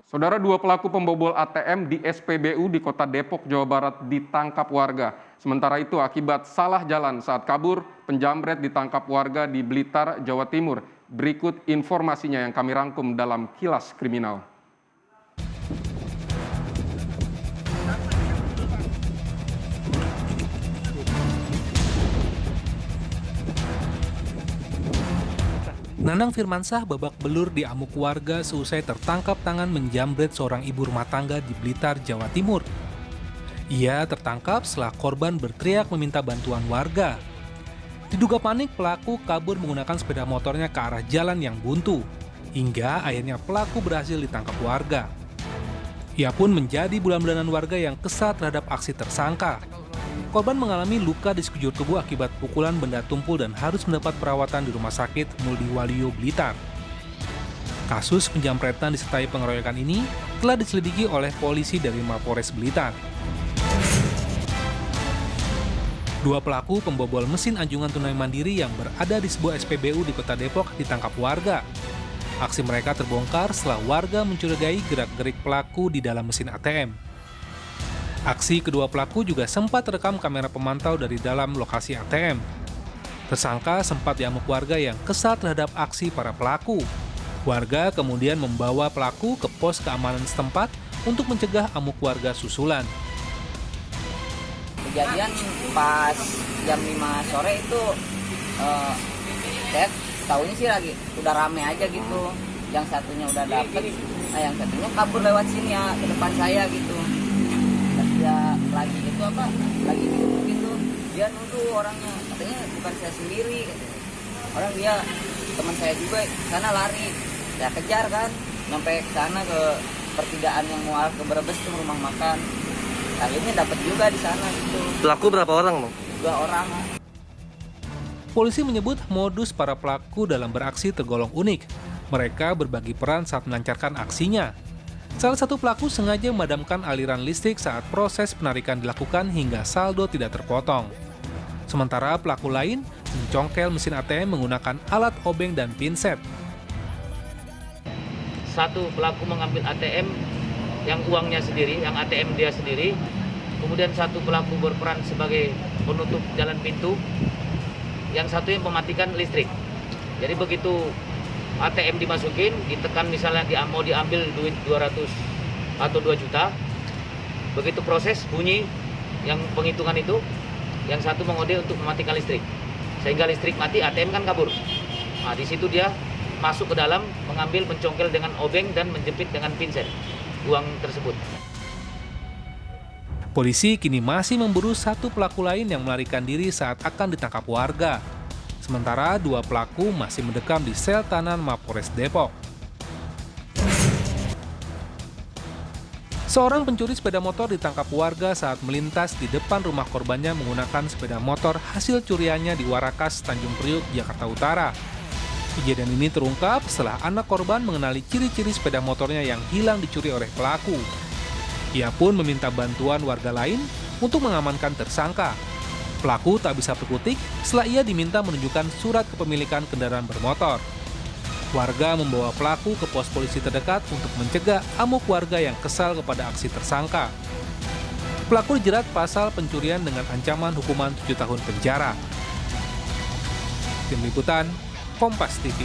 Saudara, dua pelaku pembobol ATM di SPBU di Kota Depok, Jawa Barat ditangkap warga. Sementara itu, akibat salah jalan saat kabur, penjamret ditangkap warga di Blitar, Jawa Timur. Berikut informasinya yang kami rangkum dalam Kilas Kriminal. Nanang Firmansyah babak belur di amuk warga seusai tertangkap tangan menjamret seorang ibu rumah tangga di Blitar, Jawa Timur. Ia tertangkap setelah korban berteriak meminta bantuan warga. Diduga panik, pelaku kabur menggunakan sepeda motornya ke arah jalan yang buntu, hingga akhirnya pelaku berhasil ditangkap warga. Ia pun menjadi bulan-bulanan warga yang kesal terhadap aksi tersangka. Korban mengalami luka di sekujur tubuh akibat pukulan benda tumpul dan harus mendapat perawatan di Rumah Sakit Muldiwaluyo Blitar. Kasus penjamretan disertai pengeroyokan ini telah diselidiki oleh polisi dari Mapolres Blitar. Dua pelaku pembobol mesin anjungan tunai mandiri yang berada di sebuah SPBU di Kota Depok ditangkap warga. Aksi mereka terbongkar setelah warga mencurigai gerak-gerik pelaku di dalam mesin ATM. Aksi kedua pelaku juga sempat terekam kamera pemantau dari dalam lokasi ATM. Tersangka sempat diamuk warga yang kesal terhadap aksi para pelaku. Warga kemudian membawa pelaku ke pos keamanan setempat untuk mencegah amuk warga susulan. Kejadian pas jam 5 sore itu saya tahunya sih lagi udah rame aja gitu. Yang satunya udah dapet, nah yang satunya kabur lewat sini ya ke depan saya gitu. Dia lagi gitu lagi gitu dia nuduh orangnya, katanya bukan saya sendiri katanya. Orang dia teman saya juga sana lari, saya kejar kan sampai ke sana ke pertigaan yang mau ke Brebes tuh rumah makan. Akhirnya dapat juga di sana gitu. Pelaku berapa orang, Bang? 2 orang. Polisi menyebut modus para pelaku dalam beraksi tergolong unik. Mereka berbagi peran saat melancarkan aksinya. Salah satu pelaku sengaja memadamkan aliran listrik saat proses penarikan dilakukan hingga saldo tidak terpotong. Sementara pelaku lain mencongkel mesin ATM menggunakan alat obeng dan pinset. Satu pelaku mengambil ATM yang uangnya sendiri, yang ATM dia sendiri. Kemudian satu pelaku berperan sebagai penutup jalan pintu. Yang satu yang mematikan listrik. Jadi begitu ATM dimasukin, ditekan misalnya mau diambil duit 200 atau 2 juta. Begitu proses bunyi yang penghitungan itu, yang satu mengode untuk mematikan listrik. Sehingga listrik mati, ATM kan kabur. Nah, di situ dia masuk ke dalam, mengambil, mencongkel dengan obeng dan menjepit dengan pinset uang tersebut. Polisi kini masih memburu satu pelaku lain yang melarikan diri saat akan ditangkap warga. Sementara 2 pelaku masih mendekam di sel tahanan Mapolres Depok. Seorang pencuri sepeda motor ditangkap warga saat melintas di depan rumah korbannya menggunakan sepeda motor hasil curiannya di Warakas, Tanjung Priuk, Jakarta Utara. Kejadian ini terungkap setelah anak korban mengenali ciri-ciri sepeda motornya yang hilang dicuri oleh pelaku. Ia pun meminta bantuan warga lain untuk mengamankan tersangka. Pelaku tak bisa berkutik setelah ia diminta menunjukkan surat kepemilikan kendaraan bermotor. Warga membawa pelaku ke pos polisi terdekat untuk mencegah amuk warga yang kesal kepada aksi tersangka. Pelaku dijerat pasal pencurian dengan ancaman hukuman 7 tahun penjara. Tim Liputan, Kompas TV.